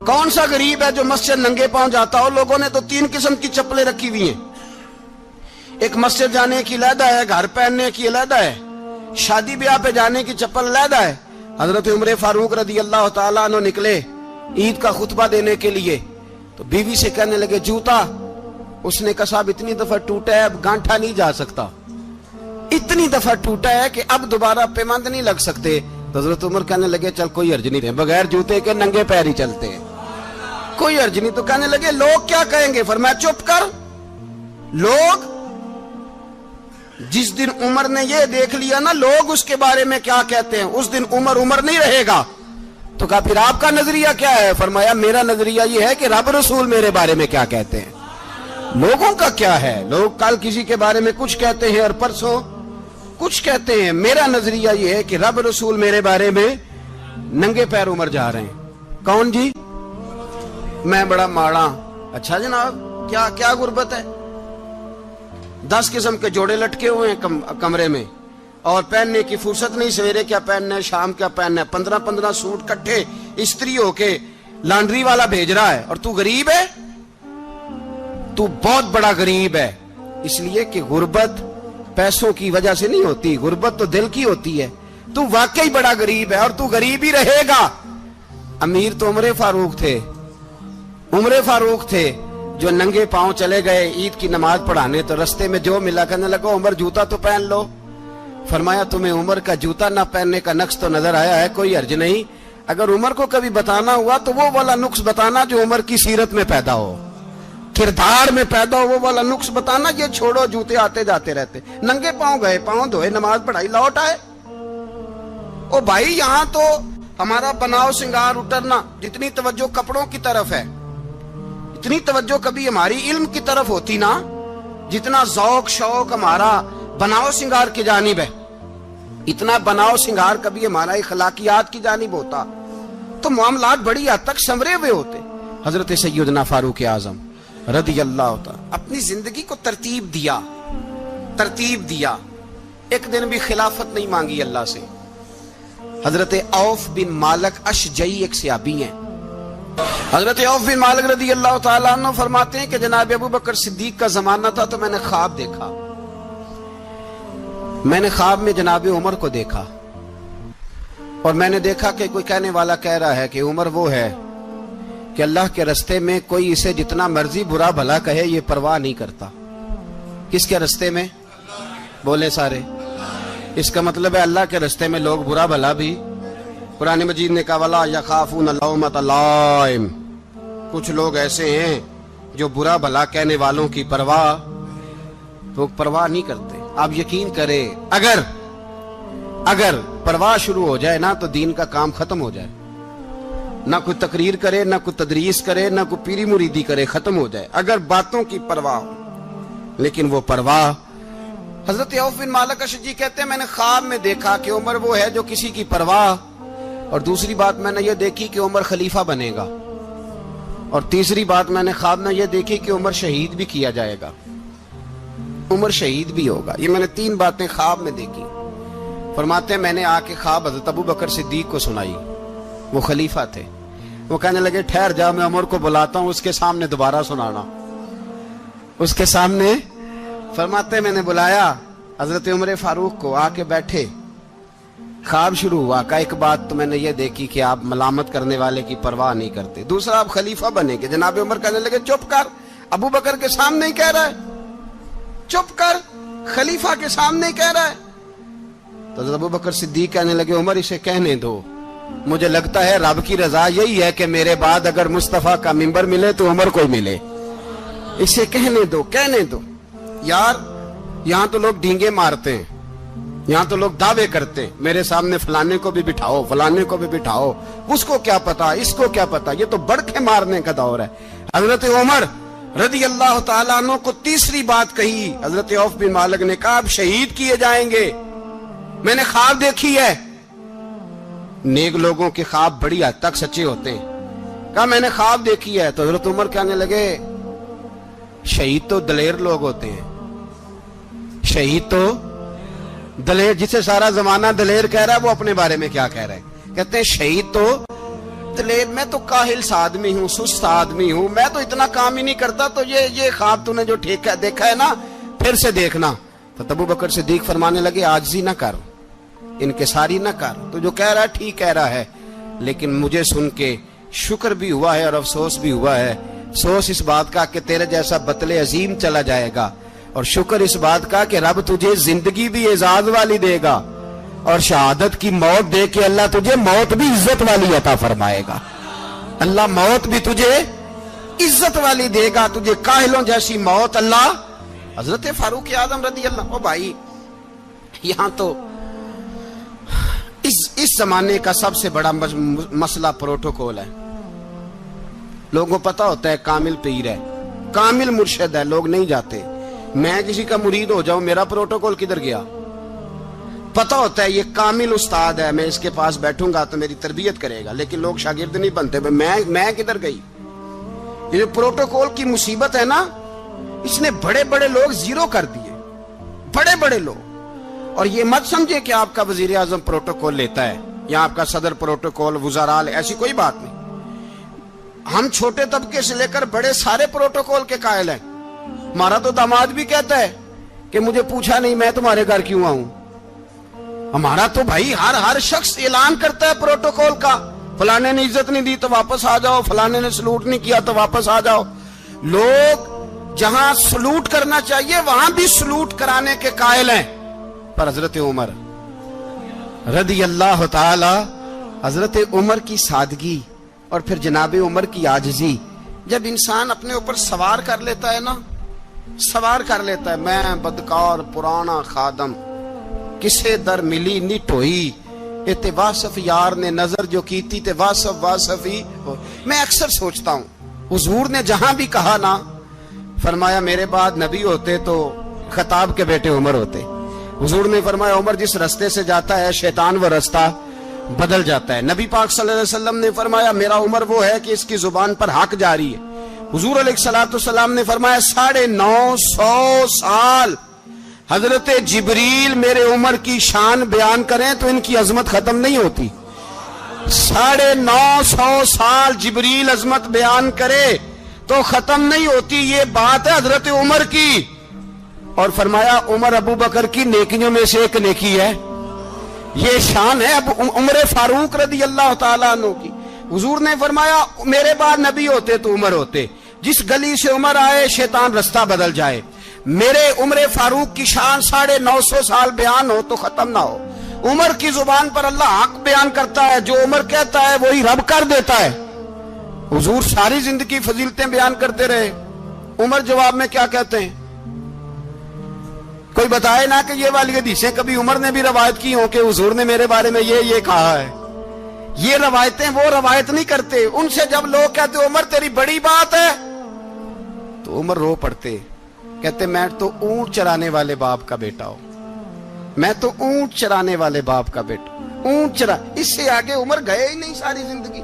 کون سا غریب ہے جو مسجد ننگے پاؤں جاتا ہو؟ لوگوں نے تو 3 قسم کی چپلیں رکھی ہوئی ہیں. ایک مسجد جانے کی علیحدہ ہے، گھر پہننے کی علیحدہ ہے، شادی بیاہ پہ جانے کی چپل علیحدہ ہے. حضرت عمر فاروق رضی اللہ تعالیٰ عنہ نکلے عید کا خطبہ دینے کے لیے تو بیوی سے کہنے لگے جوتا. اس نے کہا صاحب اتنی دفعہ ٹوٹا ہے، اب گانٹھا نہیں جا سکتا، اتنی دفعہ ٹوٹا ہے کہ اب دوبارہ پیمند نہیں لگ سکتے. تو حضرت عمر کہنے لگے چل کوئی حرج نہیں، بغیر جوتے کے ننگے پیر ہی چلتے ہیں، کوئی حرج نہیں. تو کہنے لگے لوگ کیا کہیں گے؟ فرمایا چپ کر. لوگ جس دن عمر نے یہ دیکھ لیا نا لوگ اس کے بارے میں کیا کہتے ہیں، اس دن عمر نہیں رہے گا. تو کہا پھر آپ کا نظریہ کیا ہے؟ فرمایا میرا نظریہ یہ ہے کہ رب رسول میرے بارے میں کیا کہتے ہیں. لوگوں کا کیا ہے؟ لوگ کل کسی کے بارے میں کچھ کہتے ہیں اور پرسوں کچھ کہتے ہیں. میرا نظریہ یہ ہے کہ رب رسول میرے بارے میں ننگے پیر عمر جا رہے ہیں. کون جی؟ میں بڑا ماڑا. اچھا جناب کیا غربت ہے؟ 10 قسم کے جوڑے لٹکے ہوئے ہیں کمرے میں اور پہننے کی فرصت نہیں. سویرے کیا پہننا ہے، شام کیا پہننا ہے، 15 سوٹ کٹھے استری ہو کے لانڈری والا بھیج رہا ہے. اور تو غریب ہے، تو بہت بڑا غریب ہے. اس لیے کہ غربت پیسوں کی وجہ سے نہیں ہوتی، غربت تو دل کی ہوتی ہے. تو واقعی بڑا غریب ہے اور تو غریب ہی رہے گا. امیر تو عمر فاروق تھے جو ننگے پاؤں چلے گئے عید کی نماز پڑھانے. تو رستے میں جو ملا کہنے لگا عمر جوتا تو پہن لو. فرمایا تمہیں عمر کا جوتا نہ پہننے کا نقص تو نظر آیا ہے، کوئی حرج نہیں. اگر عمر کو کبھی بتانا ہوا تو وہ والا نقص بتانا جو عمر کی سیرت میں پیدا ہو، کردار میں پیدا ہو، وہ والا نقص بتانا. یہ چھوڑو جوتے آتے جاتے رہتے. ننگے پاؤں گئے، پاؤں دھوئے، نماز پڑھائی، لوٹ آئے. او بھائی یہاں تو ہمارا بناؤ سنگار اترنا، جتنی توجہ کپڑوں کی طرف ہے اتنی توجہ کبھی ہماری علم کی طرف ہوتی نا، جتنا ذوق شوق ہمارا بناؤ سنگار کی جانب ہے، اتنا بناؤ سنگار کبھی ہمارا اخلاقیات کی جانب ہوتا تو معاملات بڑی حد تک سنورے ہوئے ہوتے. حضرت سیدنا فاروق اعظم رضی اللہ تعالی اپنی زندگی کو ترتیب دیا. ایک دن بھی خلافت نہیں مانگی اللہ سے. حضرت عوف بن مالک اشجعی ایک صحابی ہیں. حضرت عوف بن مالک رضی اللہ تعالیٰ عنہ فرماتے ہیں کہ جناب ابو بکر صدیق کا زمانہ تھا تو میں نے خواب دیکھا. میں نے خواب میں جناب عمر کو دیکھا اور میں نے دیکھا کہ کوئی کہنے والا کہہ رہا ہے کہ عمر وہ ہے کہ اللہ کے رستے میں کوئی اسے جتنا مرضی برا بھلا کہے یہ پرواہ نہیں کرتا. کس کے رستے میں؟ بولے سارے. اس کا مطلب ہے اللہ کے رستے میں لوگ برا بھلا بھی. قرآن مجید نے کہا وَلَا يَخَافُونَ لَوْمَةَ لَائِمٍ. کچھ لوگ ایسے ہیں جو برا بھلا کہنے والوں کی پرواہ نہیں کرتے. آپ یقین کریں اگر پرواہ شروع ہو جائے نا تو دین کا کام ختم ہو جائے. نہ کوئی تقریر کرے، نہ کوئی تدریس کرے، نہ کوئی پیری مریدی کرے، ختم ہو جائے اگر باتوں کی پرواہ ہو. لیکن وہ پرواہ. حضرت عوف بن مالک اشجعی کہتے ہیں میں نے خواب میں دیکھا کہ عمر وہ ہے جو کسی کی پرواہ، اور دوسری بات میں نے یہ دیکھی کہ عمر خلیفہ بنے گا، اور تیسری بات میں نے خواب میں یہ دیکھی کہ عمر شہید بھی کیا جائے گا، عمر شہید بھی ہوگا. یہ میں نے 3 باتیں خواب میں دیکھی. فرماتے ہیں میں نے آ کے خواب حضرت ابو بکر صدیق کو سنائی. وہ خلیفہ تھے. وہ کہنے لگے ٹھہر جا، میں عمر کو بلاتا ہوں، اس کے سامنے دوبارہ سنانا. اس کے سامنے. فرماتے ہیں میں نے بلایا حضرت عمر فاروق کو، آ کے بیٹھے. خواب شروع ہوا. کہ ایک بات تو میں نے یہ دیکھی کہ آپ ملامت کرنے والے کی پرواہ نہیں کرتے. دوسرا آپ خلیفہ بنے گے. جناب عمر کہنے لگے چپ کر، ابو بکر کے سامنے ہی کہہ رہا ہے، چپ کر، خلیفہ کے سامنے ہی کہہ رہا ہے. تو حضرت ابو بکر صدیق کہنے لگے عمر اسے کہنے دو، مجھے لگتا ہے رب کی رضا یہی ہے کہ میرے بعد اگر مصطفیٰ کا منبر ملے تو عمر کو ملے. اسے کہنے دو. یار یہاں تو لوگ ڈینگے مارتے ہیں، یہاں تو لوگ دعوے کرتے ہیں میرے سامنے فلانے کو بھی بٹھاؤ، فلانے کو بھی بٹھاؤ، اس کو کیا پتا، اس کو کیا پتا. یہ تو بڑکے مارنے کا دور ہے. حضرت عمر رضی اللہ تعالیٰ عنہ کو تیسری بات کہی. حضرت عوف بن مالک نے کہا آپ شہید کیے جائیں گے، میں نے خواب دیکھی ہے. نیک لوگوں کے خواب بڑی حد تک سچے ہوتے ہیں. کہا میں نے خواب دیکھی ہے. تو حضرت عمر کہنے لگے شہید تو دلیر لوگ ہوتے ہیں، شہید تو دلیر، جسے سارا زمانہ دلیر کہہ رہا ہے وہ اپنے بارے میں کیا کہہ رہے ہیں. کہتے ہیں شہید تو بتلے، میں تو کاہل سا آدمی ہوں، سست آدمی ہوں، میں تو اتنا کام ہی نہیں کرتا، تو یہ خواب تو نے جو دیکھا ہے نا پھر سے دیکھنا۔ تو ابو بکر صدیق فرمانے لگے عاجزی نہ کر، انکساری نہ کر، تو جو کہہ رہا ہے ٹھیک کہہ رہا ہے، لیکن مجھے سن کے شکر بھی ہوا ہے اور افسوس بھی ہوا ہے۔ افسوس اس بات کا کہ تیرے جیسا بتلے عظیم چلا جائے گا، اور شکر اس بات کا کہ رب تجھے زندگی بھی اعزاز والی دے گا، اور شہادت کی موت دے کے اللہ تجھے موت بھی عزت والی عطا فرمائے گا۔ اللہ موت بھی تجھے عزت والی دے گا، تجھے کاہلوں جیسی موت اللہ۔ حضرت فاروق اعظم رضی اللہ، او بھائی یہاں تو اس زمانے کا سب سے بڑا مسئلہ پروٹوکول ہے۔ لوگوں کو پتا ہوتا ہے کامل پیر ہے، کامل مرشد ہے، لوگ نہیں جاتے۔ میں کسی کا مرید ہو جاؤں، میرا پروٹوکول کدھر گیا؟ پتا ہوتا ہے یہ کامل استاد ہے، میں اس کے پاس بیٹھوں گا تو میری تربیت کرے گا، لیکن لوگ شاگرد نہیں بنتے۔ میں کدھر گئی؟ یہ جو پروٹوکول کی مصیبت ہے نا، اس نے بڑے بڑے لوگ زیرو کر دیے، بڑے بڑے لوگ۔ اور یہ مت سمجھے کہ آپ کا وزیر اعظم پروٹوکول لیتا ہے یا آپ کا صدر پروٹوکول، وزراء، ایسی کوئی بات نہیں۔ ہم چھوٹے طبقے سے لے کر بڑے سارے پروٹوکول کے قائل ہیں۔ ہمارا تو داماد بھی کہتا ہے کہ مجھے پوچھا نہیں میں تمہارے گھر کیوں آؤں۔ ہمارا تو بھائی ہر شخص اعلان کرتا ہے پروٹوکول کا، فلانے نے عزت نہیں دی تو واپس آ جاؤ، فلانے نے سلوٹ نہیں کیا تو واپس آ جاؤ۔ لوگ جہاں سلوٹ کرنا چاہیے وہاں بھی سلوٹ کرانے کے قائل ہیں۔ پر حضرت عمر رضی اللہ تعالی، حضرت عمر کی سادگی اور پھر جناب عمر کی عاجزی، جب انسان اپنے اوپر سوار کر لیتا ہے نا، سوار کر لیتا ہے، میں بدکار پرانا خادم، کسے در ملی نٹ ہوئی، تے واصف یار نے نظر جو کی تھی تے واصف ہی ہو۔ میں اکثر سوچتا ہوں حضور نے جہاں بھی کہا نا، فرمایا میرے بعد نبی ہوتے تو خطاب کے بیٹے عمر ہوتے۔ حضور نے فرمایا عمر جس رستے سے جاتا ہے شیطان وہ رستہ بدل جاتا ہے۔ نبی پاک صلی اللہ علیہ وسلم نے فرمایا میرا عمر وہ ہے کہ اس کی زبان پر حق جاری ہے۔ حضور علیہ السلام نے فرمایا 950 سال حضرت جبریل میرے عمر کی شان بیان کریں تو ان کی عظمت ختم نہیں ہوتی۔ 950 سال جبریل عظمت بیان کرے تو ختم نہیں ہوتی۔ یہ بات ہے حضرت عمر کی، اور فرمایا عمر ابو بکر کی نیکیوں میں سے ایک نیکی ہے، یہ شان ہے اب عمر فاروق رضی اللہ تعالیٰ عنہ کی۔ حضور نے فرمایا میرے بعد نبی ہوتے تو عمر ہوتے، جس گلی سے عمر آئے شیطان رستہ بدل جائے۔ میرے عمر فاروق کی شان 950 سال بیان ہو تو ختم نہ ہو۔ عمر کی زبان پر اللہ حق بیان کرتا ہے، جو عمر کہتا ہے وہی رب کر دیتا ہے۔ حضور ساری زندگی فضیلتیں بیان کرتے رہے، عمر جواب میں کیا کہتے ہیں؟ کوئی بتائے نا کہ یہ والی حدیثیں کبھی عمر نے بھی روایت کی ہوں کہ حضور نے میرے بارے میں یہ کہا ہے۔ یہ روایتیں وہ روایت نہیں کرتے، ان سے جب لوگ کہتے عمر تیری بڑی بات ہے تو عمر رو پڑتے، کہتے میں تو اونٹ چرانے والے باپ کا بیٹا ہوں، میں تو اونٹ چرانے والے باپ کا بیٹا، اونٹ چرا۔ اس سے آگے عمر گئے ہی نہیں ساری زندگی،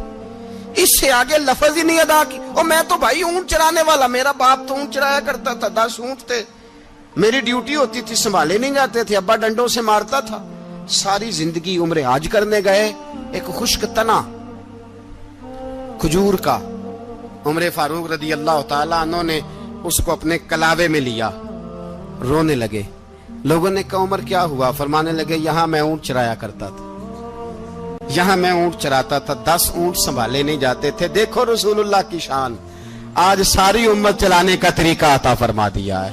اس سے آگے لفظ ہی نہیں ادا کی۔ اور میں تو بھائی اونٹ چرانے والا، میرا باپ تو اونٹ چرایا کرتا تھا، 10 اونٹ تھے، میری ڈیوٹی ہوتی تھی، سنبھالے نہیں جاتے تھے، ابا ڈنڈوں سے مارتا تھا۔ ساری زندگی عمر حج کرنے گئے، ایک خشک تنا کھجور کا عمر فاروق رضی اللہ تعالیٰ عنہ نے اس کو اپنے کلاوے میں لیا، رونے لگے۔ لوگوں نے کہا عمر کیا ہوا؟ فرمانے لگے یہاں میں اونٹ چرایا کرتا تھا، یہاں میں اونٹ چراتا تھا، 10 اونٹ سنبھالے نہیں جاتے تھے۔ دیکھو رسول اللہ کی شان، آج ساری امت چلانے کا طریقہ عطا فرما دیا ہے،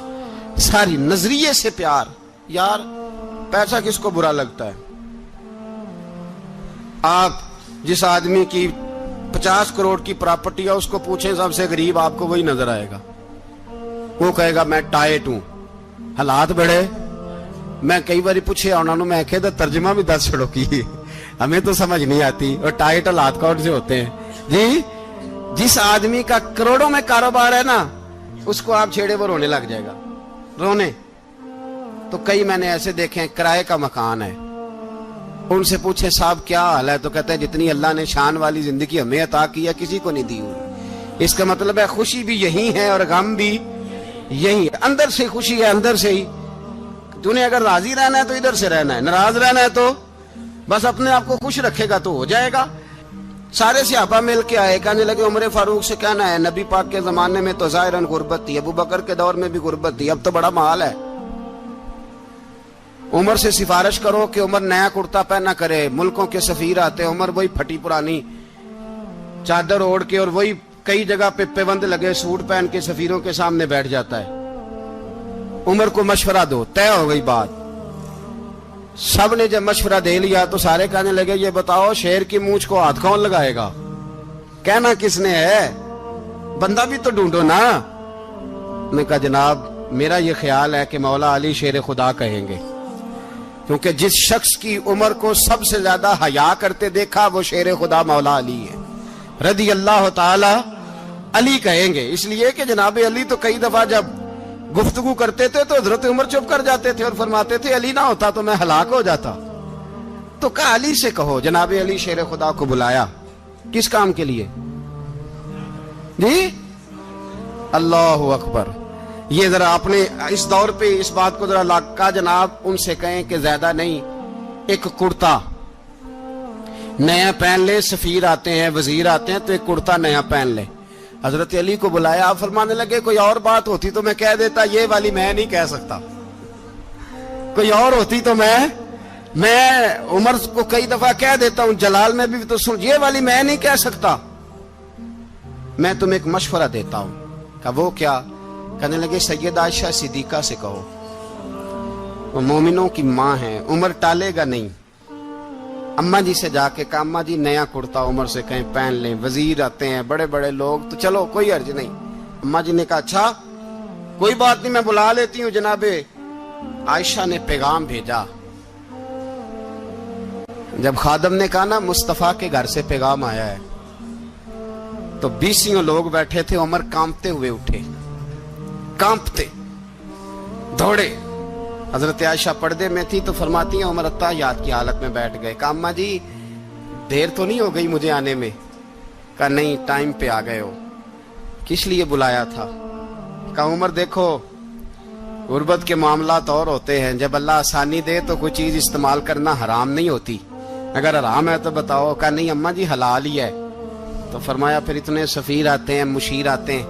ساری نظریے سے پیار۔ یار پیسہ کس کو برا لگتا ہے؟ آپ جس آدمی کی 50 کروڑ کی پراپرٹی ہے اس کو پوچھیں سب سے غریب، آپ کو وہی نظر آئے گا۔ وہ کہے گا میں ٹائٹ ہوں، حالات بڑے۔ میں کئی باری پوچھے انہوں نے، میں کہتا ترجمہ بھی 10 چھڑوں کی، ہمیں تو سمجھ نہیں آتی، اور ٹائٹ حالات کون سے ہوتے ہیں جی؟ جس آدمی کا کروڑوں میں کاروبار ہے نا، اس کو آپ چھیڑے وہ رونے لگ جائے گا، رونے۔ تو کئی میں نے ایسے دیکھے ہیں کرائے کا مکان ہے، ان سے پوچھے صاحب کیا حال ہے، تو کہتے ہیں جتنی اللہ نے شان والی زندگی ہمیں عطا کی ہے کسی کو نہیں دی ہوئی۔ اس کا مطلب ہے خوشی بھی یہی ہے اور غم بھی یہی ہے، اندر سے خوشی ہے، اندر سے ہی۔ تو نے اگر راضی رہنا ہے تو ادھر سے رہنا ہے، ناراض رہنا ہے تو بس اپنے آپ کو خوش رکھے گا تو ہو جائے گا۔ سارے صحابہ مل کے آئے، کہنے لگے عمر فاروق سے کہنا ہے نبی پاک کے زمانے میں تو ظاہراً غربت تھی، ابو بکر کے دور میں بھی غربت تھی، اب تو بڑا محال ہے، عمر سے سفارش کرو کہ عمر نیا کرتا پہنا کرے۔ ملکوں کے سفیر آتے، عمر وہی پھٹی پرانی چادر اوڑھ کے اور وہی کئی جگہ پہ پیوند لگے سوٹ پہن کے سفیروں کے سامنے بیٹھ جاتا ہے۔ عمر کو مشورہ دو، طے ہو گئی بات۔ سب نے جب مشورہ دے لیا تو سارے کہنے لگے یہ بتاؤ شیر کی مونچھ کو ہاتھ کون لگائے گا؟ کہنا کس نے ہے؟ بندہ بھی تو ڈھونڈو نا۔ نے کہا جناب میرا یہ خیال ہے کہ مولا علی شیر خدا کہیں گے، کیونکہ جس شخص کی عمر کو سب سے زیادہ حیا کرتے دیکھا وہ شیر خدا مولا علی ہے رضی اللہ تعالی علی کہیں گے، اس لیے کہ جناب علی تو کئی دفعہ جب گفتگو کرتے تھے تو حضرت عمر چپ کر جاتے تھے اور فرماتے تھے علی نہ ہوتا تو میں ہلاک ہو جاتا۔ تو کہا علی سے کہو۔ جناب علی شیر خدا کو بلایا، کس کام کے لیے؟ جی اللہ اکبر۔ یہ ذرا اپنے اس دور پہ اس بات کو ذرا کہا جناب ان سے کہیں کہ زیادہ نہیں، ایک کرتا نیا پہن لے، سفیر آتے ہیں وزیر آتے ہیں تو ایک کرتا نیا پہن لے۔ حضرت علی کو بلایا، آپ فرمانے لگے کوئی اور بات ہوتی تو میں کہہ دیتا، یہ والی میں نہیں کہہ سکتا، کوئی اور ہوتی تو میں عمر کو کئی دفعہ کہہ دیتا ہوں، جلال میں بھی تو سن، یہ والی میں نہیں کہہ سکتا، میں تمہیں ایک مشورہ دیتا ہوں۔ کہا وہ کیا؟ کہنے لگے سید عائشہ صدیقہ سے کہو، وہ مومنوں کی ماں ہیں، عمر ٹالے گا نہیں۔ اماں جی سے جا کے کہا اماں جی نیا کرتا عمر سے کہیں پہن لیں، وزیر آتے ہیں بڑے بڑے لوگ تو چلو کوئی حرج نہیں۔ اماں جی نے کہا اچھا کوئی بات نہیں میں بلا لیتی ہوں۔ جناب عائشہ نے پیغام بھیجا، جب خادم نے کہا نا مصطفیٰ کے گھر سے پیغام آیا ہے تو 20 لوگ بیٹھے تھے، عمر کانپتے ہوئے اٹھے، کانپتے دوڑے۔ حضرت عائشہ پردے میں تھی تو فرماتی ہیں عمر اتحیات کی حالت میں بیٹھ گئے۔ کہا اماں جی دیر تو نہیں ہو گئی مجھے آنے میں؟ کہا نہیں ٹائم پہ آ گئے ہو۔ کس لیے بلایا تھا؟ کہا عمر دیکھو غربت کے معاملات اور ہوتے ہیں، جب اللہ آسانی دے تو کوئی چیز استعمال کرنا حرام نہیں ہوتی، اگر حرام ہے تو بتاؤ۔ کہا نہیں اماں جی حلال ہی ہے۔ تو فرمایا پھر اتنے سفیر آتے ہیں مشیر آتے ہیں،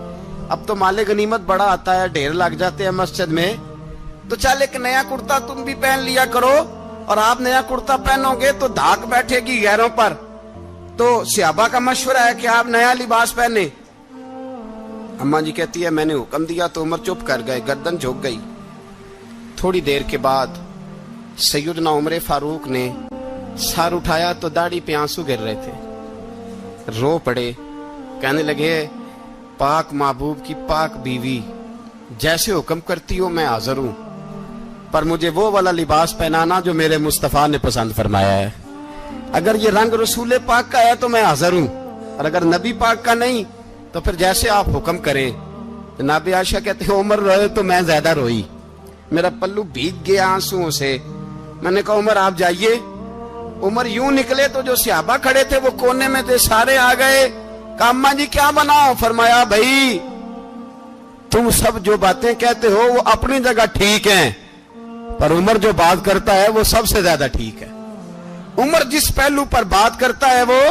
اب تو مال غنیمت بڑا آتا ہے، ڈھیر لگ جاتے ہیں مسجد میں، تو چل ایک نیا کرتا تم بھی پہن لیا کرو، اور آپ نیا کرتا پہنو گے تو دھاک بیٹھے گی غیروں پر۔ تو صحابہ کا مشورہ ہے کہ آپ نیا لباس پہنے۔ اماں جی کہتی ہے میں نے حکم دیا تو عمر چپ کر گئے، گردن جھک گئی۔ تھوڑی دیر کے بعد سیدنا عمر فاروق نے سر اٹھایا تو داڑھی پہ آنسو گر رہے تھے، رو پڑے، کہنے لگے پاک محبوب کی پاک بیوی جیسے حکم کرتی ہو میں حاضر ہوں، پر مجھے وہ والا لباس پہنانا جو میرے مصطفیٰ نے پسند فرمایا ہے، اگر یہ رنگ رسول پاک کا ہے تو میں حاضر ہوں، اور اگر نبی پاک کا نہیں تو پھر جیسے آپ حکم کریں۔ جناب عائشہ کہتے ہیں عمر روئے تو میں زیادہ روئی، میرا پلو بھیگ گیا آنسوؤں سے۔ میں نے کہا عمر آپ جائیے۔ عمر یوں نکلے تو جو صحابہ کھڑے تھے وہ کونے میں تھے، سارے آ گئے۔ کہا اماں جی کیا بناؤ؟ فرمایا بھائی تم سب جو باتیں کہتے ہو وہ اپنی جگہ ٹھیک ہیں، پر عمر جو بات کرتا ہے وہ سب سے زیادہ ٹھیک ہے۔ عمر جس پہلو پر بات کرتا ہے وہ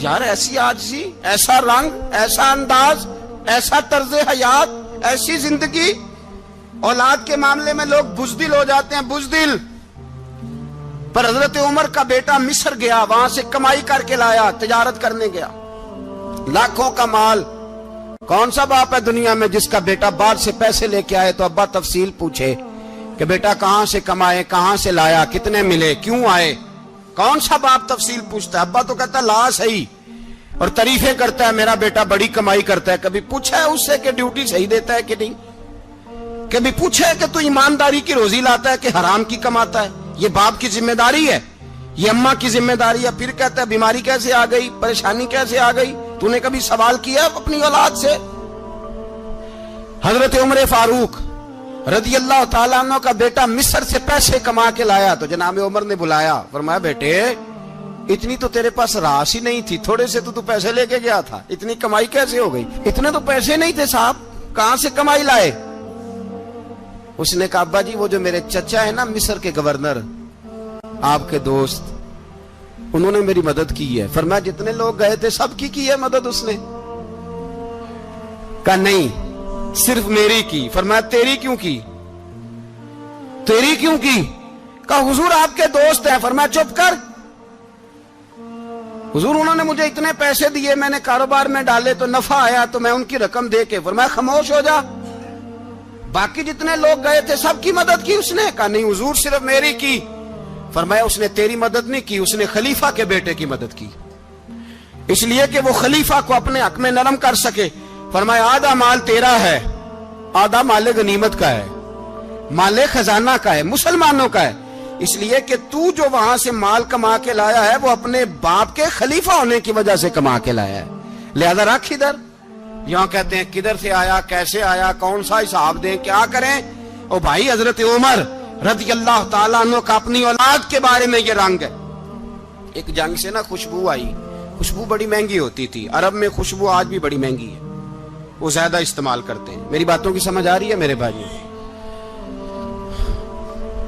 یار ایسی عاجزی، ایسا رنگ، ایسا انداز، ایسا طرز حیات، ایسی زندگی۔ اولاد کے معاملے میں لوگ بزدل ہو جاتے ہیں، بزدل، پر حضرت عمر کا بیٹا مصر گیا، وہاں سے کمائی کر کے لایا، تجارت کرنے گیا، لاکھوں کا مال۔ کون سا باپ ہے دنیا میں جس کا بیٹا باہر سے پیسے لے کے آئے تو ابا تفصیل پوچھے کہ بیٹا کہاں سے کمائے، کہاں سے لایا، کتنے ملے، کیوں آئے؟ کون سا باپ تفصیل پوچھتا ہے؟ ابا تو کہتا ہے لا صحیح، اور تعریفیں کرتا ہے میرا بیٹا بڑی کمائی کرتا ہے۔ کبھی پوچھا ہے اس سے کہ ڈیوٹی صحیح دیتا ہے کہ نہیں؟ کبھی پوچھا ہے کہ تو ایمانداری کی روزی لاتا ہے کہ حرام کی کماتا ہے؟ یہ باپ کی ذمہ داری ہے، یہ اماں کی ذمہ داری ہے۔ پھر کہتا ہے بیماری کیسے آ گئی، پریشانی کیسے آ گئی؟ تو نے کبھی سوال کیا اپنی اولاد سے؟ حضرت عمر فاروق رضی اللہ تعالیٰ عنہ کا بیٹا مصر سے پیسے کما کے لایا تو جناب عمر نے بلایا، فرمایا بیٹے اتنی تو تیرے پاس راس ہی نہیں تھی، تھوڑے سے تو پیسے لے کے گیا تھا، اتنی کمائی کیسے ہو گئی؟ اتنے تو پیسے نہیں تھے صاحب، کہاں سے کمائی لائے؟ اس نے کہا ابا جی وہ جو میرے چچا ہے نا مصر کے گورنر، آپ کے دوست، انہوں نے میری مدد کی ہے. فرمایا جتنے لوگ گئے تھے سب کی ہے مدد اس نے؟ کہا نہیں صرف میری کی. فرمایا تیری کیوں کی؟ تیری کیوں کی؟ کہا حضور آپ کے دوست ہیں. فرمایا چپ کر حضور انہوں نے مجھے اتنے پیسے دیے, میں نے کاروبار میں ڈالے تو نفع آیا تو میں ان کی رقم دے کے. فرمایا خاموش ہو جا, باقی جتنے لوگ گئے تھے سب کی مدد کی اس نے؟ کہا نہیں حضور صرف میری کی. فرمایا اس نے تیری مدد نہیں کی, اس نے خلیفہ کے بیٹے کی مدد کی, اس لیے کہ وہ خلیفہ کو اپنے حق میں نرم کر سکے. فرمایا آدھا مال تیرا ہے, آدھا مال غنیمت کا ہے, مال خزانہ کا ہے, مسلمانوں کا ہے, اس لیے کہ تو جو وہاں سے مال کما کے لایا ہے وہ اپنے باپ کے خلیفہ ہونے کی وجہ سے کما کے لایا ہے, لہذا رکھ ادھر. یہاں کہتے ہیں کدھر سے آیا, کیسے آیا, کون سا حساب دیں, کیا کریں؟ او بھائی حضرت عمر رضی اللہ تعالیٰ عنہ کا اپنی اولاد کے بارے میں یہ رنگ ہے. ایک جنگ سے نا خوشبو آئی, خوشبو بڑی مہنگی ہوتی تھی, عرب میں خوشبو آج بھی بڑی مہنگی ہے, وہ زیادہ استعمال کرتے ہیں. میری باتوں کی سمجھ آ رہی ہے میرے بھائی؟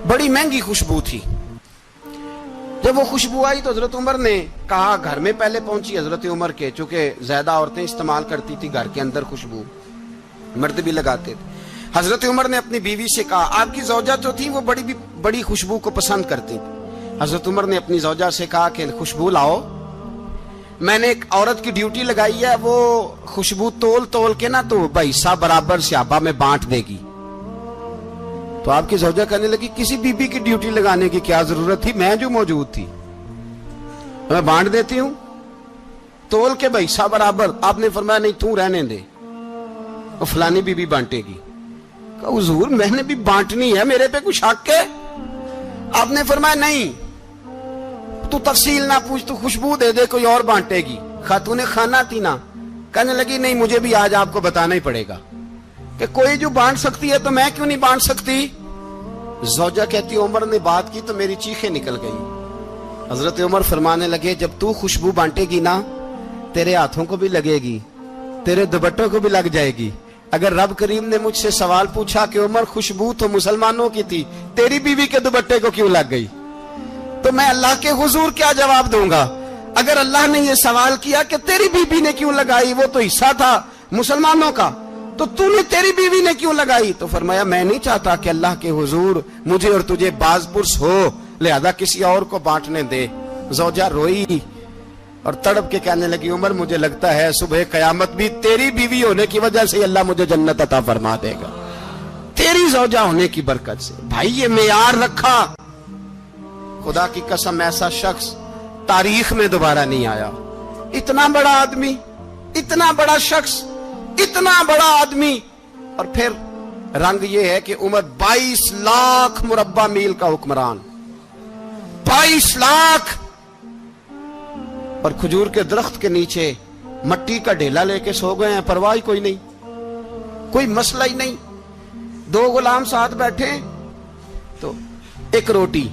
بڑی مہنگی خوشبو تھی. جب وہ خوشبو آئی تو حضرت عمر نے کہا, گھر میں پہلے پہنچی حضرت عمر کے, چونکہ زیادہ عورتیں استعمال کرتی تھی گھر کے اندر خوشبو, مرد بھی لگاتے تھے. حضرت عمر نے اپنی بیوی سے کہا, آپ کی زوجہ جو تھی وہ بڑی خوشبو کو پسند کرتی تھی. حضرت عمر نے اپنی زوجہ سے کہا کہ خوشبو لاؤ, میں نے ایک عورت کی ڈیوٹی لگائی ہے, وہ خوشبو تول کے نا تو حصہ برابر صحابہ میں بانٹ دے گی. تو آپ کی زوجہ کہنے لگی کسی بی بی کی ڈیوٹی لگانے کی کیا ضرورت تھی, میں جو موجود تھی میں بانٹ دیتی ہوں تول کے حصہ برابر. آپ نے فرمایا نہیں تو رہنے دے, وہ فلانی بی بی بانٹے گی. کہا حضور میں نے بھی بانٹنی ہے, میرے پہ کچھ حق ہے؟ آپ نے فرمایا نہیں تو تفصیل نہ پوچھ, تو خوشبو دے دے, کوئی اور بانٹے گی. خاتون خانہ تھی نا, کہنے لگی نہیں مجھے بھی آج آپ کو بتانا ہی پڑے گا کہ کوئی جو بانٹ سکتی ہے تو میں کیوں نہیں بانٹ سکتی. زوجہ کہتی عمر نے بات کی تو میری چیخیں نکل گئی. حضرت عمر فرمانے لگے جب تو خوشبو بانٹے گی نا تیرے ہاتھوں کو بھی لگے گی, تیرے دوپٹوں کو بھی لگ جائے گی. اگر رب کریم نے مجھ سے سوال پوچھا کہ عمر خوشبو تو مسلمانوں کی تھی, تیری بیوی کے دوپٹے کو کیوں لگ گئی, تو میں اللہ کے حضور کیا جواب دوں گا؟ اگر اللہ نے یہ سوال کیا کہ تیری بیوی نے کیوں لگائی, وہ تو حصہ تھا مسلمانوں کا, تو نے تیری بیوی نے کیوں لگائی؟ تو فرمایا میں نہیں چاہتا کہ اللہ کے حضور مجھے اور تجھے باز پرس ہو, لہذا کسی اور کو بانٹنے دے. زوجہ روئی اور تڑپ کے کہنے لگی عمر مجھے لگتا ہے صبح قیامت بھی تیری بیوی ہونے کی وجہ سے اللہ مجھے جنت عطا فرما دے گا, تیری زوجہ ہونے کی برکت سے. بھائی یہ معیار رکھا, خدا کی قسم ایسا شخص تاریخ میں دوبارہ نہیں آیا. اتنا بڑا آدمی, اتنا بڑا شخص, اتنا بڑا آدمی, اور پھر رنگ یہ ہے کہ عمر 22 لاکھ مربع میل کا حکمران, 22 لاکھ, اور کھجور کے درخت کے نیچے مٹی کا ڈھیلا لے کے سو گئے ہیں, پرواہ کوئی نہیں, کوئی مسئلہ ہی نہیں. 2 غلام ساتھ بیٹھے تو ایک روٹی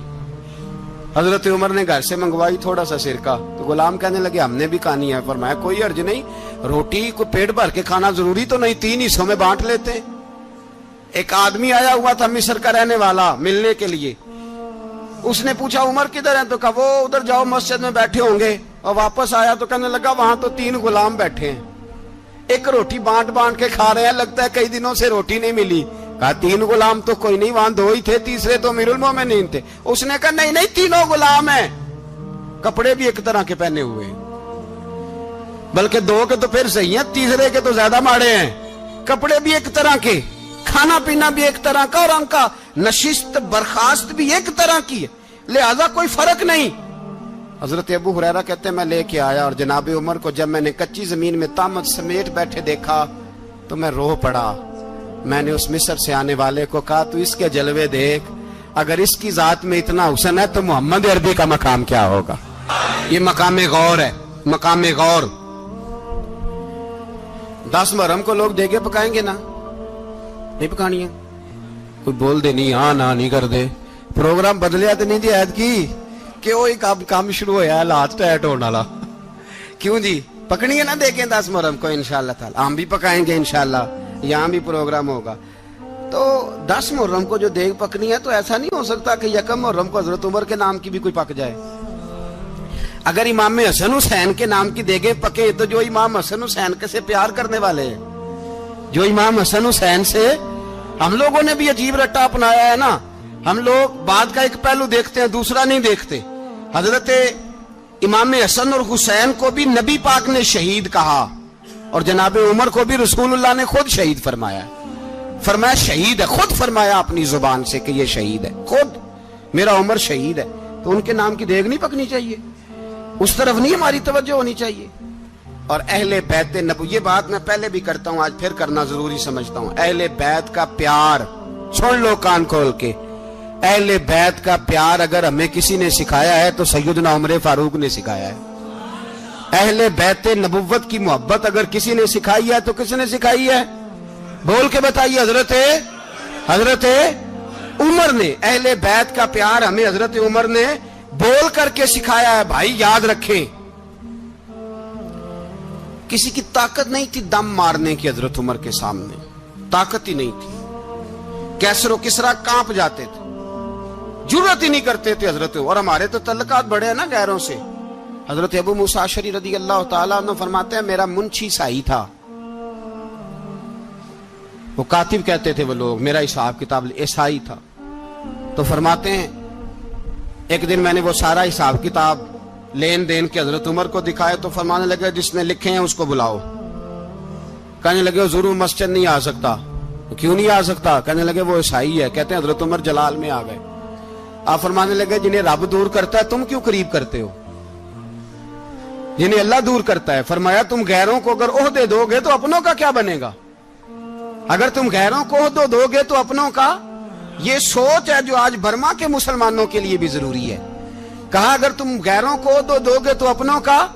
حضرت عمر نے گھر سے منگوائی, تھوڑا سا سرکہ, تو غلام کہنے لگے ہم نے بھی کھانی ہے. فرمایا کوئی حرج نہیں, روٹی کو پیٹ بھر کے کھانا ضروری تو نہیں, 3 حصوں میں بانٹ لیتے ہیں. ایک آدمی آیا ہوا تھا مصر کا رہنے والا ملنے کے لیے, اس نے پوچھا عمر کدھر ہیں, تو کہا وہ ادھر جاؤ مسجد میں بیٹھے ہوں گے. اور واپس آیا تو کہنے لگا وہاں تو 3 غلام بیٹھے ہیں, ایک روٹی بانٹ کے کھا رہے ہیں, لگتا ہے کئی دنوں سے روٹی نہیں ملی. کہا 3 غلام تو کوئی نہیں, وہاں 2 ہی تھے, تیسرے تو امیر المومنین تھے. اس نے کہا نہیں 3 غلام ہیں, کپڑے بھی ایک طرح کے پہنے ہوئے, بلکہ 2 کے تو پھر صحیح ہیں, تیسرے کے تو زیادہ ماڑے ہیں. کپڑے بھی ایک طرح کے, کھانا پینا بھی ایک طرح کا, اور ان کا نشست برخاست بھی ایک طرح کی ہے, لہذا کوئی فرق نہیں. حضرت ابو ہریرہ کہتے ہیں میں لے کے آیا, اور جناب عمر کو جب میں نے کچی زمین میں تامت سمیٹ بیٹھے دیکھا تو میں رو پڑا. میں نے اس مصر سے آنے والے کو کہا تو اس کے جلوے دیکھ, اگر اس کی ذات میں اتنا حسن ہے تو محمد عربی کا مقام کیا ہوگا. یہ مقام غور ہے, مقام غور. 10 محرم کو لوگ دیگے پکائیں گے نا, نہیں پکانی ہے, کوئی بول دے نہیں, ہاں نہ نہیں کر دے, پروگرام بدلیا تو نہیں دی عید کی کہ وہی کام شروع ہوا ہے لات ٹائٹ ہونے والا. کیوں جی پکنی ہے نا, دیکھیں 10 محرم کو انشاءاللہ تعالی ہم بھی پکائیں گے, انشاءاللہ یہاں بھی پروگرام ہوگا. تو 10 محرم کو جو دیگ پکنی ہے تو ایسا نہیں ہو سکتا کہ 1 محرم کو حضرت عمر کے نام کی بھی کوئی پک جائے. اگر امام حسن حسین کے نام کی دیگیں پکے تو جو امام حسن حسین کے سے پیار کرنے والے ہیں، جو امام حسن حسین سے، ہم لوگوں نے بھی عجیب رٹا اپنایا ہے نا، ہم لوگ بات کا ایک پہلو دیکھتے ہیں دوسرا نہیں دیکھتے۔ حضرت امام حسن اور حسین کو بھی نبی پاک نے شہید کہا، اور جناب عمر کو بھی رسول اللہ نے خود شہید فرمایا، فرمایا شہید ہے، خود فرمایا اپنی زبان سے کہ یہ شہید ہے، خود میرا عمر شہید ہے۔ تو ان کے نام کی دیگ نہیں پکنی چاہیے، اس طرف نہیں ہماری توجہ ہونی چاہیے۔ اور اہل بیت نبوی، یہ بات میں پہلے بھی کرتا ہوں، آج پھر کرنا ضروری سمجھتا ہوں، اہل بیت کا پیار، سن لو کان کھول کے، اہل بیت کا پیار اگر ہمیں کسی نے سکھایا ہے تو سیدنا عمر فاروق نے سکھایا ہے۔ اہل بیت نبوت کی محبت اگر کسی نے سکھائی ہے تو کس نے سکھائی ہے؟ بول کے بتائیے، حضرت عمر نے۔ اہل بیت کا پیار ہمیں حضرت عمر نے بول کر کے سکھایا ہے۔ بھائی یاد رکھیں، کسی کی طاقت نہیں تھی دم مارنے کی حضرت عمر کے سامنے، طاقت ہی نہیں تھی، کیسر و کسرا کانپ جاتے تھے، جرأت ہی نہیں کرتے تھے حضرت۔ اور ہمارے تو تعلقات بڑے ہیں نا غیروں سے۔ حضرت ابو موسیٰ اشعری رضی اللہ تعالیٰ عنہ فرماتے ہیں میرا منشی سائی تھا، وہ کاتب کہتے تھے وہ لوگ، میرا حساب کتاب عیسائی تھا۔ تو فرماتے ہیں ایک دن میں نے وہ سارا حساب کتاب لین دین کے حضرت عمر کو دکھائے تو فرمانے لگے جس نے لکھے ہیں اس کو بلاؤ۔ کہنے لگے وہ ضرور مسجد نہیں آ سکتا۔ کیوں نہیں آ سکتا؟ کہنے لگے وہ عیسائی ہے۔ کہتے ہیں حضرت عمر جلال میں آ گئے۔ آپ فرمانے لگے جنہیں رب دور کرتا ہے تم کیوں قریب کرتے ہو؟ جنہیں اللہ دور کرتا ہے۔ فرمایا تم غیروں کو اگر عہدے دو گے تو اپنوں کا کیا بنے گا؟ اگر تم غیروں کو عہدے دو گے تو اپنوں کا۔ یہ سوچ ہے جو آج برما کے مسلمانوں کے لیے بھی ضروری ہے۔ کہا اگر تم غیروں کو عہدے دو گے تو اپنوں کا۔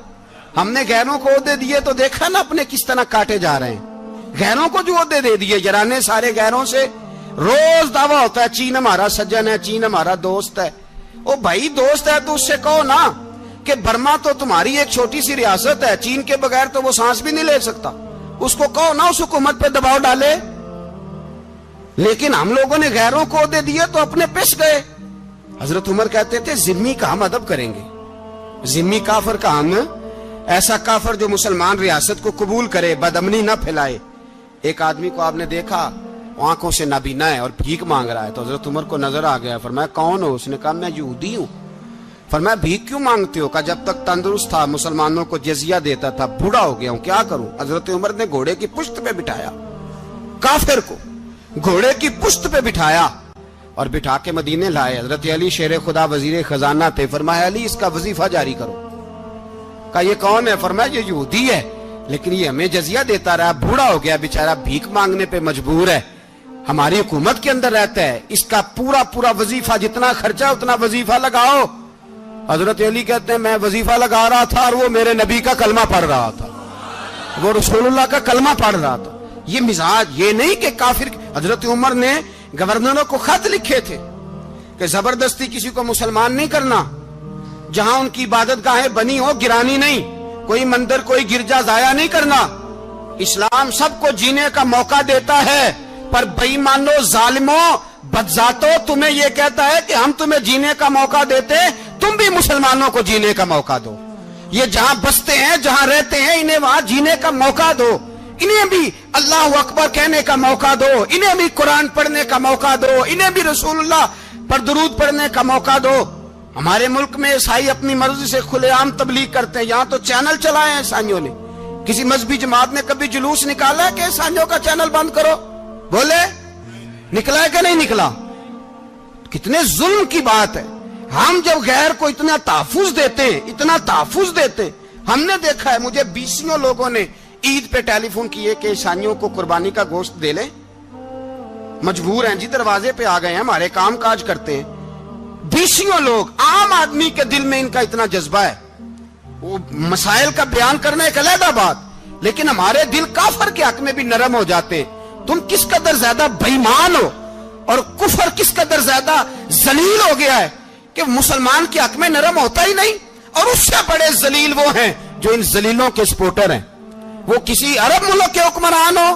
ہم نے غیروں کو عہدے دیے تو دیکھا نا اپنے کس طرح کاٹے جا رہے ہیں۔ غیروں کو جو عہدے دے دیے، یرانے سارے غیروں سے روز دعویٰ ہوتا ہے چین ہمارا سجن ہے، چین ہمارا دوست ہے۔ او بھائی دوست ہے تو اس سے کہو نا کہ برما تو تمہاری ایک چھوٹی سی ریاست ہے، چین کے بغیر تو وہ سانس بھی نہیں لے سکتا، اس کو کہو نا اس حکومت پہ دباؤ ڈالے۔ لیکن ہم لوگوں نے غیروں کو عہدے دیے تو اپنے پس گئے۔ حضرت عمر کہتے تھے ذمی کا ہم ادب کریں گے، ذمی کافر کا ہم، ایسا کافر جو مسلمان ریاست کو قبول کرے، بدامنی نہ پھیلائے۔ ایک آدمی کو آپ نے دیکھا آنکھوں سے نابینا ہے اور بھیک مانگ رہا ہے، تو حضرت عمر کو نظر آ گیا، فرمایا کون ہو؟ اس نے کہا میں یہودی ہوں۔ فرمایا بھیک کیوں مانگتے ہو؟ کہا جب تک تندرست تھا مسلمانوں کو جزیہ دیتا تھا، بوڑھا ہو گیا ہوں کیا کروں؟ حضرت عمر نے گھوڑے کی پشت پہ بٹھایا، کافر کو گھوڑے کی پشت پہ بٹھایا اور بٹھا کے مدینے لائے۔ حضرت علی شیر خدا وزیر خزانہ تھے، فرمایا علی اس کا وظیفہ جاری کرو۔ کہا یہ کون ہے؟ فرمایا یہ یہودی ہے لیکن یہ ہمیں جزیہ دیتا رہا، بوڑھا ہو گیا بیچارہ، بھیک مانگنے پہ مجبور ہے، ہماری حکومت کے اندر رہتا ہے، اس کا پورا وظیفہ جتنا خرچہ اتنا وظیفہ لگاؤ۔ حضرت علی کہتے ہیں میں وظیفہ لگا رہا تھا اور وہ میرے نبی کا کلمہ پڑھ رہا تھا، وہ رسول اللہ کا کلمہ پڑھ رہا تھا۔ یہ مزاج، یہ نہیں کہ کافر۔ حضرت عمر نے گورنروں کو خط لکھے تھے کہ زبردستی کسی کو مسلمان نہیں کرنا، جہاں ان کی عبادت گاہیں بنی ہو گرانی نہیں، کوئی مندر کوئی گرجا ضائع نہیں کرنا۔ اسلام سب کو جینے کا موقع دیتا ہے، پر بے ایمانو ظالمو بدذاتو تمہیں یہ کہتا ہے کہ ہم تمہیں جینے کا موقع دیتے، تم بھی مسلمانوں کو جینے کا موقع دو۔ یہ جہاں بستے ہیں جہاں رہتے ہیں انہیں وہاں جینے کا موقع دو، انہیں بھی اللہ اکبر کہنے کا موقع دو، انہیں بھی قرآن پڑھنے کا موقع دو، انہیں بھی رسول اللہ پر درود پڑھنے کا موقع دو۔ ہمارے ملک میں عیسائی اپنی مرضی سے کھلے عام تبلیغ کرتے ہیں، یہاں تو چینل چلائے ہیں عیسائیوں نے۔ کسی مذہبی جماعت نے کبھی جلوس نکالا ہے کہ عیسائیوں کا چینل بند کرو؟ بولے نکلا ہے کہ نہیں نکلا؟ کتنے ظلم کی بات ہے۔ ہم جب غیر کو اتنا تحفظ دیتے ہیں، اتنا تحفظ دیتے ہیں، ہم نے دیکھا ہے، مجھے بیسیوں لوگوں نے عید پہ ٹیلی فون کیے کہ عیسائیوں کو قربانی کا گوشت دے لیں، مجبور ہیں جی، دروازے پہ آ گئے ہیں، ہمارے کام کاج کرتے ہیں۔ بیسیوں لوگ، عام آدمی کے دل میں ان کا اتنا جذبہ ہے، وہ مسائل کا بیان کرنا ایک علیحدہ بات، لیکن ہمارے دل کافر کے حق میں بھی نرم ہو جاتے ہیں۔ تم کس قدر زیادہ بے ایمان ہو اور کفر کس قدر زیادہ ذلیل ہو گیا ہے کہ مسلمان کے حق میں نرم ہوتا ہی نہیں۔ اور اس سے بڑے ذلیل وہ ہیں جو ان ذلیلوں کے سپورٹر ہیں، وہ کسی عرب ملک کے حکمران ہو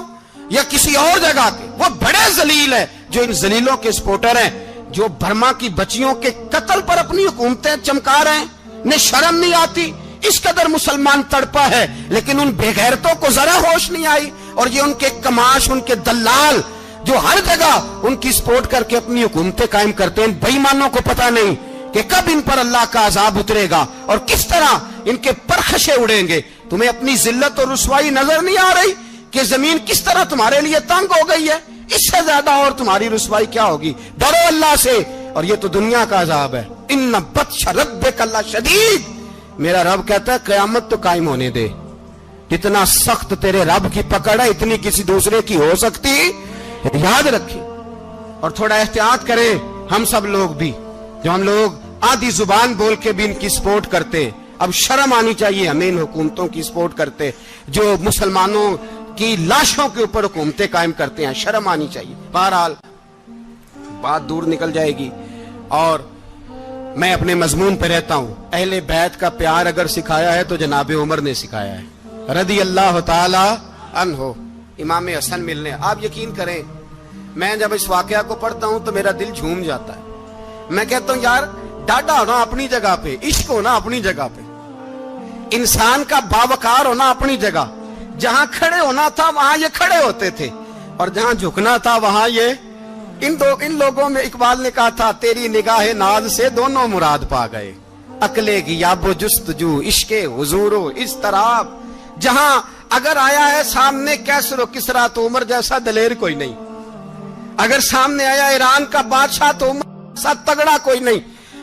یا کسی اور جگہ کے، وہ بڑے ذلیل ہیں جو ان ذلیلوں کے سپورٹر ہیں، جو برما کی بچیوں کے قتل پر اپنی حکومتیں چمکا رہے ہیں، نے شرم نہیں آتی، اس قدر مسلمان تڑپا ہے، لیکن ان بے غیرتوں کو ذرا ہوش نہیں آئی، اور یہ ان کے کماش، ان کے دلال جو ہر جگہ ان کی سپورٹ کر کے اپنی حکومتیں قائم کرتے ہیں، بے ایمانوں کو پتہ نہیں کہ کب ان پر اللہ کا عذاب اترے گا اور کس طرح ان کے پرخشے اڑیں گے۔ تمہیں اپنی ذلت اور رسوائی نظر نہیں آ رہی کہ زمین کس طرح تمہارے لیے تنگ ہو گئی ہے؟ اس سے زیادہ اور تمہاری رسوائی کیا ہوگی؟ ڈرو اللہ سے، اور یہ تو دنیا کا عذاب ہے۔ ان بطش ربک لشدید، میرا رب کہتا ہے قیامت تو قائم ہونے دے، جتنا سخت تیرے رب کی پکڑ ہے اتنی کسی دوسرے کی ہو سکتی، یاد رکھیں۔ اور تھوڑا احتیاط کریں ہم سب لوگ بھی، جو ہم لوگ آدھی زبان بول کے بھی ان کی سپورٹ کرتے ہیں، اب شرم آنی چاہیے ہمیں ان حکومتوں کی سپورٹ کرتے جو مسلمانوں کی لاشوں کے اوپر حکومتیں قائم کرتے ہیں، شرم آنی چاہیے۔ بہرحال بات دور نکل جائے گی، اور میں اپنے مضمون پہ رہتا ہوں۔ اہل بیت کا پیار اگر سکھایا ہے تو جناب عمر نے سکھایا ہے رضی اللہ تعالی عنہ، امام حسن ملنے۔ آپ یقین کریں میں جب اس واقعہ کو پڑھتا ہوں تو میرا دل جھوم جاتا ہے۔ میں کہتا ہوں یار ڈاڈا ہونا اپنی جگہ پہ، عشق ہونا اپنی جگہ پہ، انسان کا باوقار ہونا اپنی جگہ، جہاں کھڑے ہونا تھا وہاں یہ کھڑے ہوتے تھے، اور جہاں جھکنا تھا وہاں یہ ان لوگوں میں اقبال نے کہا تھا تیری نگاہ ناز سے دونوں مراد پا گئے، عقل غیاب و جستجو، عشق حضور و اضطراب۔ جہاں اگر آیا ہے سامنے کیسر و کسرا تو عمر جیسا دلیر کوئی نہیں، اگر سامنے آیا ایران کا بادشاہ تو عمر جیسا تگڑا کوئی نہیں،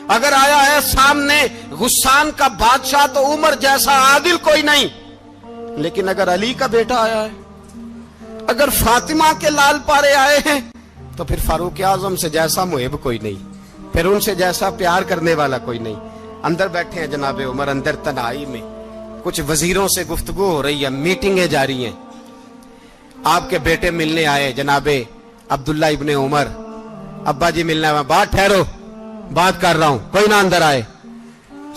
اگر آیا ہے سامنے غسان کا بادشاہ تو عمر جیسا عادل کوئی نہیں، لیکن اگر علی کا بیٹا آیا ہے، اگر فاطمہ کے لال پارے آئے ہیں تو پھر فاروق اعظم سے جیسا محب کوئی نہیں، پھر ان سے جیسا پیار کرنے والا کوئی نہیں۔ اندر بیٹھے ہیں جناب عمر، اندر تنہائی میں کچھ وزیروں سے گفتگو ہو رہی ہے، میٹنگیں جاری ہیں۔ آپ کے بیٹے ملنے آئے جناب عبداللہ ابن عمر، ابا جی ملنے آئے، بات ٹھہرو بات کر رہا ہوں، کوئی نہ اندر آئے۔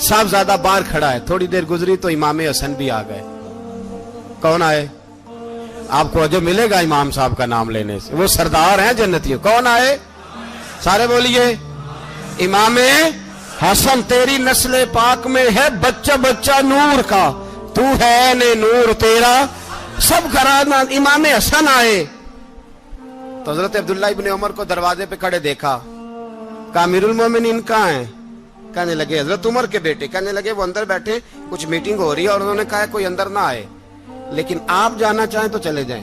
صاحبزادہ باہر کھڑا ہے، تھوڑی دیر گزری تو امام حسن بھی آ گئے۔ کون آئے؟ آپ کو جو ملے گا امام صاحب کا نام لینے سے، وہ سردار ہیں جنتیوں۔ کون آئے؟ سارے بولیے امام حسن، تیری نسل پاک میں ہے بچہ بچہ نور کا، تو ہے نے نور تیرا سب گھرانہ۔ امام حسن آئے تو حضرت عبداللہ ابن عمر کو دروازے پہ کھڑے دیکھا، کہا امیر المومنین کہاں ہیں؟ کہنے لگے حضرت عمر کے بیٹے۔ کہنے لگے وہ اندر بیٹھے، کچھ میٹنگ ہو رہی ہے، اور انہوں نے کہا کوئی اندر نہ آئے، لیکن آپ جانا چاہیں تو چلے جائیں،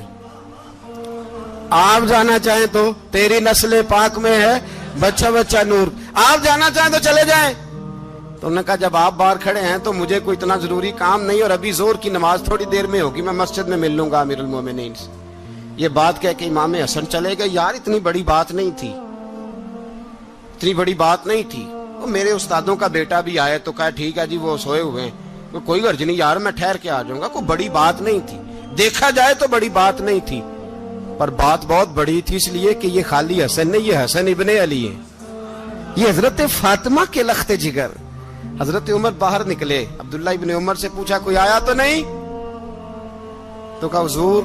آپ جانا چاہیں تو، تیری نسل پاک میں ہے بچہ بچہ نور، آپ جانا چاہیں تو چلے جائیں۔ تو انہوں نے کہا جب آپ باہر کھڑے ہیں تو مجھے کوئی اتنا ضروری کام نہیں، اور ابھی زور کی نماز تھوڑی دیر میں ہوگی، میں مسجد میں مل لوں گا امیر المومنین سے۔ یہ بات کہہ کے امام حسن چلے گئے۔ یار اتنی بڑی بات نہیں تھی، اتنی بڑی بات نہیں تھی۔ وہ میرے استادوں کا بیٹا بھی آئے تو کہا ٹھیک ہے جی وہ سوئے ہوئے ہیں، کوئی غرض نہیں یار میں ٹھہر کے آ جاؤں گا، کوئی بڑی بات نہیں تھی، دیکھا جائے تو بڑی بات نہیں تھی، پر بات بہت بڑی تھی، اس لیے کہ یہ خالی حسن نہیں، یہ حسن ابن علی ہے، یہ حضرت فاطمہ کے لخت جگر۔ حضرت عمر باہر نکلے، عبداللہ ابن عمر سے پوچھا کوئی آیا تو نہیں؟ تو کہا حضور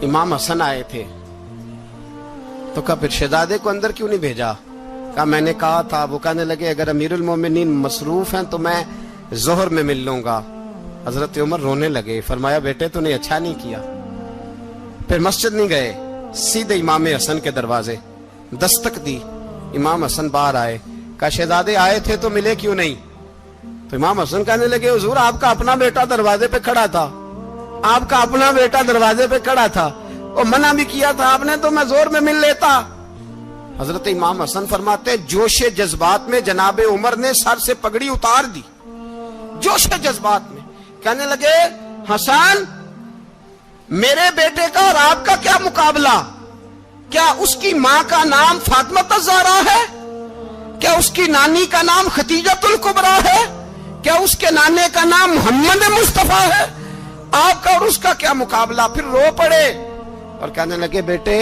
امام حسن آئے تھے۔ تو کہا پھر شہزادے کو اندر کیوں نہیں بھیجا؟ کہا میں نے کہا تھا۔ وہ کہنے لگے اگر امیر المومنین مصروف ہیں تو میں ظہر میں مل لوں گا۔ حضرت عمر رونے لگے، فرمایا بیٹے تو نے اچھا نہیں کیا۔ پھر مسجد نہیں گئے، سیدھے امام حسن کے دروازے دستک دی، امام حسن باہر آئے، کہا شہزادے آئے تھے تو ملے کیوں نہیں؟ تو امام حسن کہنے لگے حضور آپ کا اپنا بیٹا دروازے پہ کھڑا تھا، آپ کا اپنا بیٹا دروازے پہ کھڑا تھا، اور منع بھی کیا تھا آپ نے تو میں زور میں مل لیتا۔ حضرت امام حسن فرماتے جوش جذبات میں جناب عمر نے سر سے پگڑی اتار دی، جوش جذبات میں کہنے لگے حسن میرے بیٹے کا اور آپ کا کیا مقابلہ؟ کیا اس کی ماں کا نام فاطمہ الزہرا ہے؟ کیا اس کی نانی کا نام ختیجۃ الکبریٰ ہے؟ کیا اس کے نانے کا نام محمد مصطفیٰ ہے؟ آپ کا اور اس کا کیا مقابلہ؟ پھر رو پڑے اور کہنے لگے بیٹے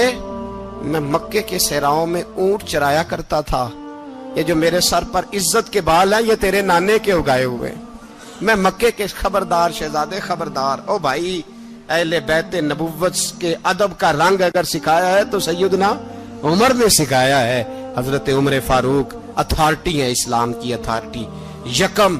میں مکے کے صحراؤں میں اونٹ چرایا کرتا تھا، یہ جو میرے سر پر عزت کے بال ہیں یہ تیرے نانے کے اگائے ہوئے، میں مکے کے خبردار شہزادے خبردار۔ او بھائی اہل بیت نبوت کے ادب کا رنگ اگر سکھایا ہے تو سیدنا عمر نے سکھایا ہے۔ حضرت عمر فاروق اتھارٹی ہے، اسلام کی اتھارٹی، یکم